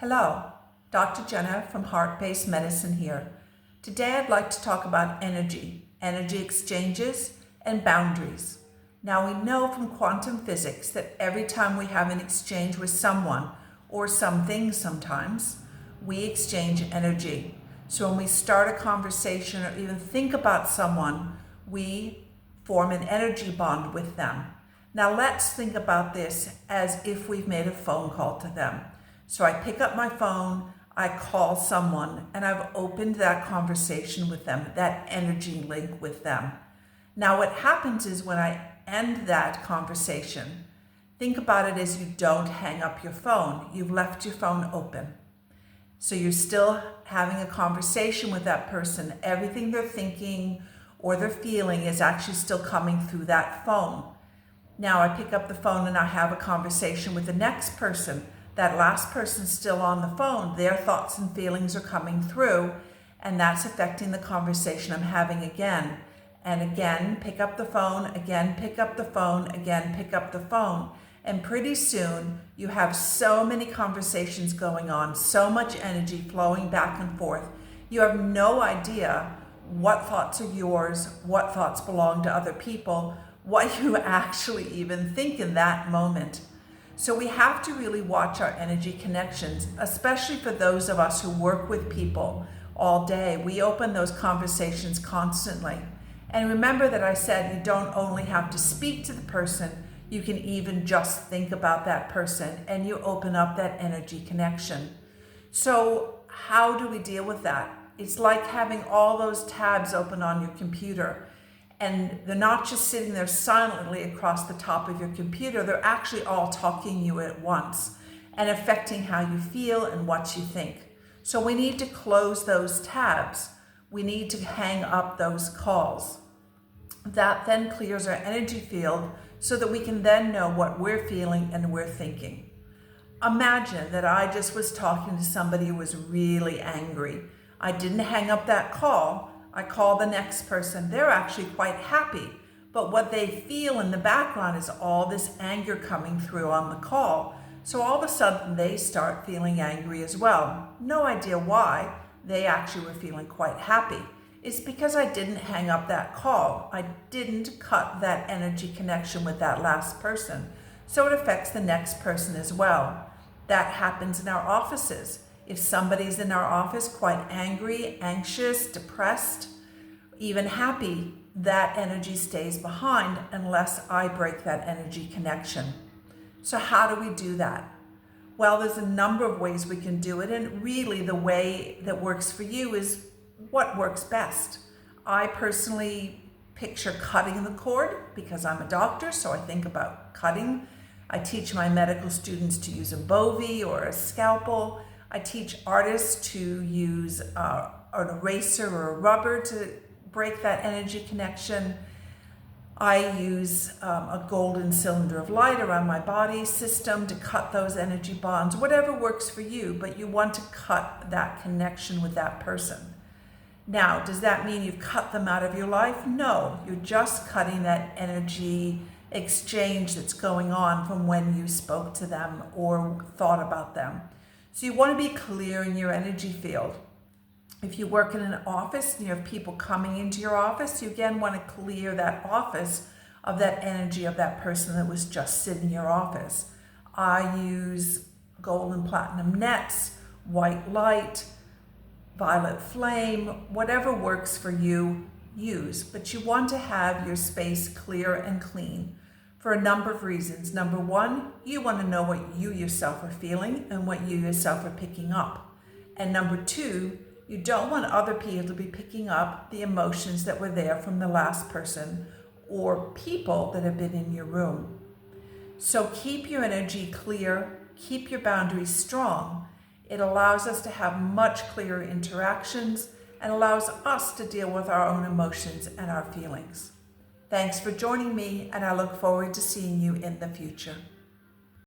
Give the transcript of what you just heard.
Hello, Dr. Jenna from Heart-Based Medicine here. Today I'd like to talk about energy exchanges, and boundaries. Now we know from quantum physics that every time we have an exchange with someone, or something sometimes, we exchange energy. So when we start a conversation or even think about someone, we form an energy bond with them. Now let's think about this as if we've made a phone call to them. So I pick up my phone, I call someone, and I've opened that conversation with them, that energy link with them. Now what happens is when I end that conversation, think about it as you don't hang up your phone. You've left your phone open. So you're still having a conversation with that person. Everything they're thinking or they're feeling is actually still coming through that phone. Now I pick up the phone and I have a conversation with the next person. That last person's still on the phone. Their thoughts and feelings are coming through, and that's affecting the conversation I'm having again. And again, pick up the phone, again, pick up the phone, again, pick up the phone. And pretty soon, you have so many conversations going on, so much energy flowing back and forth. You have no idea what thoughts are yours, what thoughts belong to other people, what you actually even think in that moment. So we have to really watch our energy connections, especially for those of us who work with people all day. We open those conversations constantly. And remember that I said you don't only have to speak to the person, you can even just think about that person and you open up that energy connection. So how do we deal with that? It's like having all those tabs open on your computer. And they're not just sitting there silently across the top of your computer, they're actually all talking to you at once and affecting how you feel and what you think. So we need to close those tabs. We need to hang up those calls. That then clears our energy field so that we can then know what we're feeling and we're thinking. Imagine that I just was talking to somebody who was really angry. I didn't hang up that call. I call the next person. They're actually quite happy, but what they feel in the background is all this anger coming through on the call. So all of a sudden they start feeling angry as well. No idea why. They actually were feeling quite happy. It's because I didn't hang up that call. I didn't cut that energy connection with that last person. So it affects the next person as well. That happens in our offices. If somebody's in our office quite angry, anxious, depressed, even happy, that energy stays behind unless I break that energy connection. So how do we do that? Well, there's a number of ways we can do it, and really the way that works for you is what works best. I personally picture cutting the cord because I'm a doctor, so I think about cutting. I teach my medical students to use a bovie or a scalpel. I teach artists to use an eraser or a rubber to break that energy connection. I use a golden cylinder of light around my body system to cut those energy bonds, whatever works for you, but you want to cut that connection with that person. Now, does that mean you've cut them out of your life? No, you're just cutting that energy exchange that's going on from when you spoke to them or thought about them. So you want to be clear in your energy field. If you work in an office and you have people coming into your office, you again want to clear that office of that energy of that person that was just sitting in your office. I use gold and platinum nets, white light, violet flame, whatever works for you, use. But you want to have your space clear and clean for a number of reasons. Number one, you want to know what you yourself are feeling and what you yourself are picking up. And number two, you don't want other people to be picking up the emotions that were there from the last person or people that have been in your room. So keep your energy clear, keep your boundaries strong. It allows us to have much clearer interactions and allows us to deal with our own emotions and our feelings. Thanks for joining me, and I look forward to seeing you in the future.